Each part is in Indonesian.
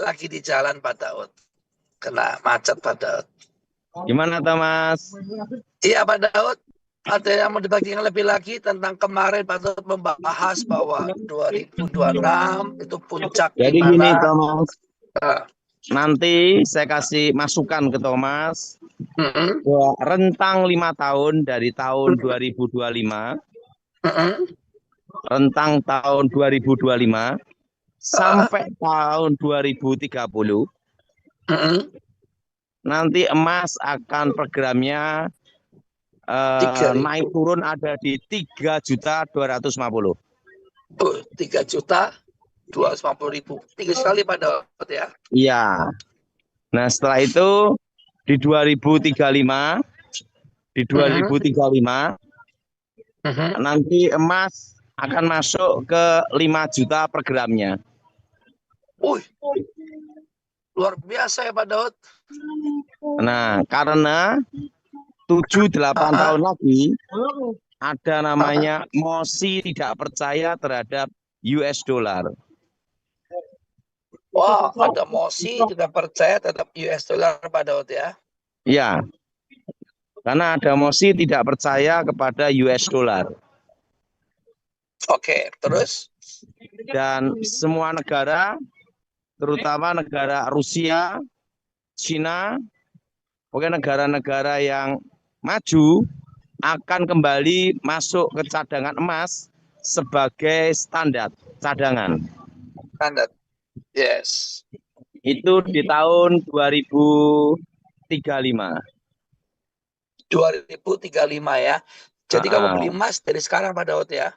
lagi di jalan Pak Daud. Kena macet Pak Daud. Gimana Thomas? Iya Pak Daud. Ada yang mau dibagikan lebih lagi tentang kemarin Pak Daud membahas bahwa 2026 itu puncak di Jadi gini mana. Thomas, nanti saya kasih masukan ke Thomas. Rentang 5 tahun dari tahun 2025, rentang tahun 2025 sampai tahun 2030, nanti emas akan programnya naik turun ada di 3.250.000. 3.250.000. Tinggi sekali Pak Daud ya. Iya. Nah setelah itu di 2035, nanti emas akan masuk ke 5 juta per gramnya. Luar biasa ya Pak Daud. Nah karena 7-8 tahun lagi ada namanya mosi tidak percaya terhadap US dollar. Wah, ada mosi tidak percaya terhadap US dollar Pak Daud ya. Iya. Karena ada mosi tidak percaya kepada US dollar. Oke, terus? Dan semua negara, terutama negara Rusia, Cina, pokoknya negara-negara yang maju akan kembali masuk ke cadangan emas sebagai standar cadangan. Standar, yes. Itu di tahun 2035. 2035 ya. Jadi kamu beli emas dari sekarang Pak Daud ya.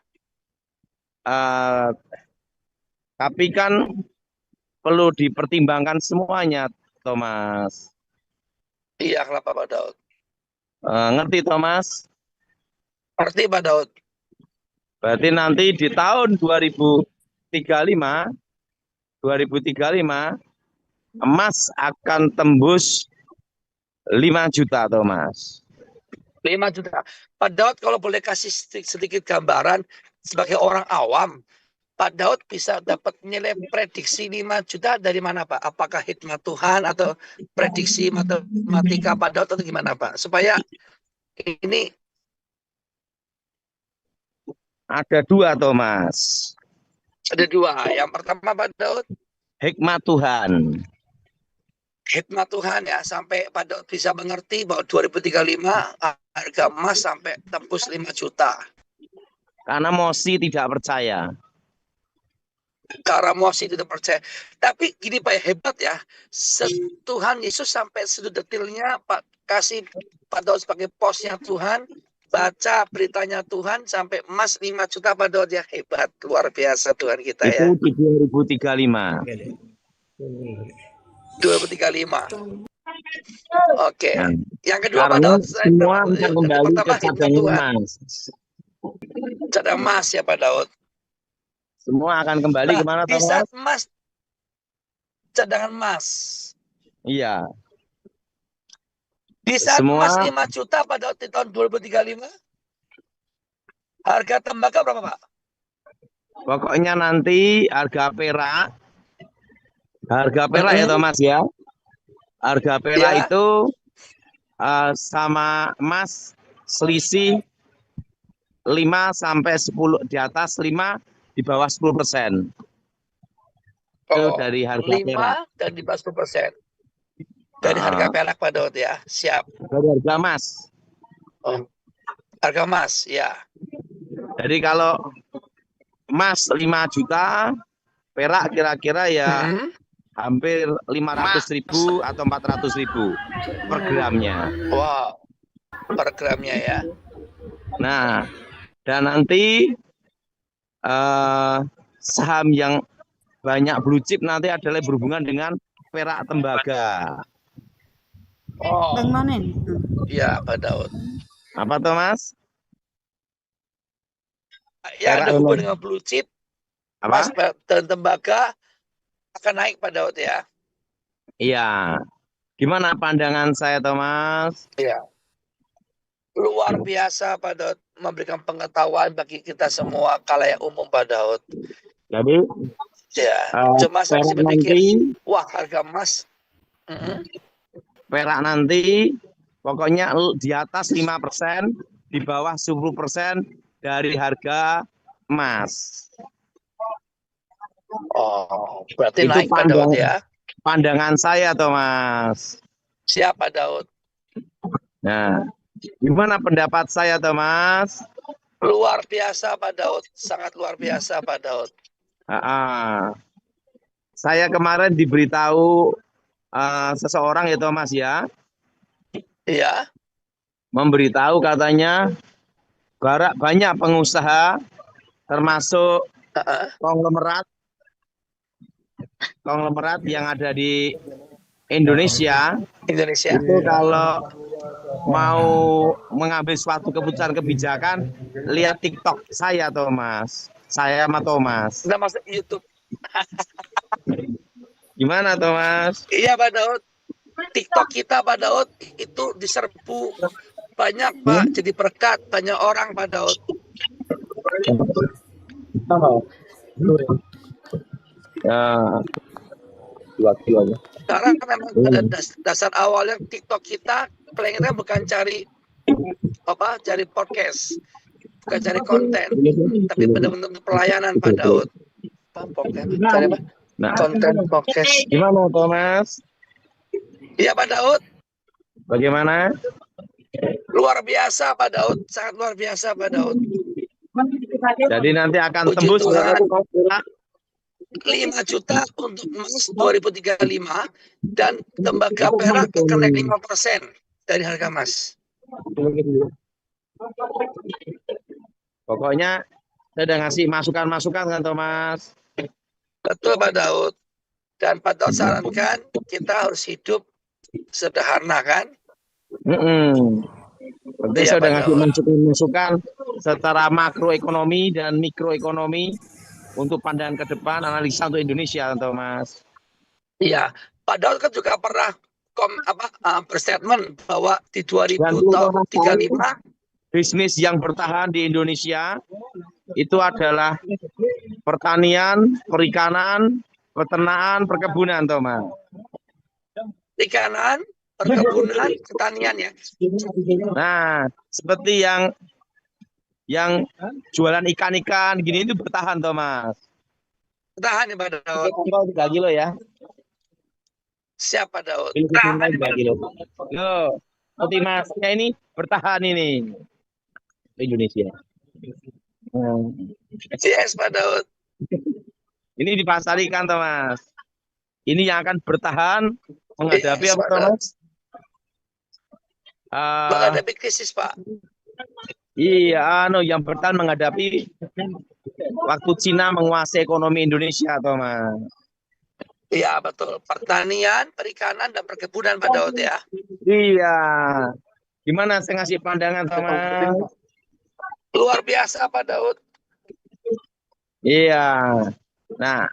Tapi kan perlu dipertimbangkan semuanya, Thomas. Iya, kenapa Pak Daud? Ngerti, Thomas? Ngerti Pak Daud. Berarti nanti di tahun 2035, emas akan tembus 5 juta, Thomas. 5 juta. Pak Daud kalau boleh kasih sedikit gambaran sebagai orang awam, Pak Daud bisa dapat nilai prediksi 5 juta dari mana Pak? Apakah hikmat Tuhan atau prediksi matematika Pak Daud atau gimana Pak? Supaya ini ada 2, Thomas. Ada 2. Yang pertama Pak Daud, hikmat Tuhan. Hikmat Tuhan ya, sampai Pak Daud bisa mengerti bahwa 2035 harga emas sampai tembus 5 juta. Karena mosi tidak percaya. Karena mosi tidak percaya. Tapi gini Pak, hebat ya. Tuhan Yesus sampai sedetilnya Pak kasih Pak Daud sebagai posnya Tuhan, baca beritanya Tuhan sampai emas 5 juta Pak Daud ya, hebat, luar biasa Tuhan kita ya. Itu di 2035. 2035. Oke. Yang kedua Pak Karena Daud, semua akan kembali ke cadangan emas. Cadangan emas ya Pak Daud. Semua akan kembali kemana, Thomas? Di saat emas, cadangan emas. Iya. Di saat emas 5 juta Pak Daud di tahun 2035, harga tembakau berapa Pak? Pokoknya nanti harga perak ya Thomas ya. Harga perak itu sama emas selisih 5-10, di atas 5, di bawah 10%. Itu dari harga 5 perak. dan di bawah 10%. Dari harga perak Pak Daud ya. Siap. Dari harga emas. Harga emas ya. Jadi kalau emas 5 juta, perak kira-kira ya hampir 500.000 atau 400.000 per gramnya. Wow, per gramnya ya. Nah, dan nanti saham yang banyak blue chip nanti adalah berhubungan dengan perak tembaga. Bang mana ini? Iya Pak Daud. Apa Thomas? Ya ada hubungan dengan blue chip, emas dan tembaga akan naik Pak Daud ya. Iya. Gimana pandangan saya Thomas? Iya. Luar biasa Pak Daud, memberikan pengetahuan bagi kita semua khalayak umum Pak Daud. Jadi Ya, cuma saya perak masih berpikir, nanti, wah harga emas. perak nanti, pokoknya di atas 5%, di bawah 10% dari harga emas. Oh, berarti Itu naik Pak Daud ya. pandangan saya, Thomas. Siapa Daud? Nah, gimana pendapat saya, Thomas? Luar biasa Pak Daud, sangat luar biasa Pak Daud. Saya kemarin diberitahu seseorang ya, Thomas ya, Iya. memberitahu katanya banyak pengusaha termasuk konglomerat yang ada di Indonesia itu kalau mau mengambil suatu keputusan kebijakan, lihat TikTok saya, Thomas. Saya sama Thomas. Udah masuk YouTube. Gimana, Thomas? Iya Pak Daud. TikTok kita Pak Daud itu diserbu banyak Pak, jadi berkat banyak orang Pak Daud. Karena memang ada dasar awalnya TikTok kita pengennya bukan cari podcast, bukan cari konten, tapi benar-benar pelayanan Pak Daud. Cari apa? Konten podcast. Gimana, Thomas? Iya Pak Daud. Bagaimana? Luar biasa Pak Daud, sangat luar biasa Pak Daud. Jadi nanti akan Puji tembus Tuhan. berapa? 5 juta untuk emas 2035 dan tembaga perak akan naik 5% dari harga emas. Pokoknya saya udah ngasih masukan-masukan kan, Thomas. Betul Pak Daud. Dan Pak Daud sarankan kita harus hidup sederhana kan? Berarti saya udah ngasih masukan secara makroekonomi dan mikroekonomi untuk pandangan ke depan, analisa untuk Indonesia, Thomas. Iya, Pak Daud kan juga pernah berstatement bahwa di 2035 bisnis yang bertahan di Indonesia itu adalah pertanian, perikanan, peternakan, perkebunan, Thomas. Perikanan, perkebunan, pertanian ya. Nah, seperti yang jualan ikan-ikan gini itu bertahan, Thomas. Bertahan ya Pak Daud. 3 kilo ya. Siapa Daud? Bertahan 3 kilo. Loh, seperti masnya ini bertahan ini Indonesia. Yes Pak Daud. Ini dipasarikan, Thomas. Ini yang akan bertahan menghadapi apa, Thomas? Menghadapi krisis, Pak. Iya, yang bertahan menghadapi waktu Cina menguasai ekonomi Indonesia, Thomas. Iya, betul. Pertanian, perikanan, dan perkebunan, Pak Daud ya. Iya. Gimana saya ngasih pandangan, Thomas? Luar biasa, Pak Daud. Iya. Nah,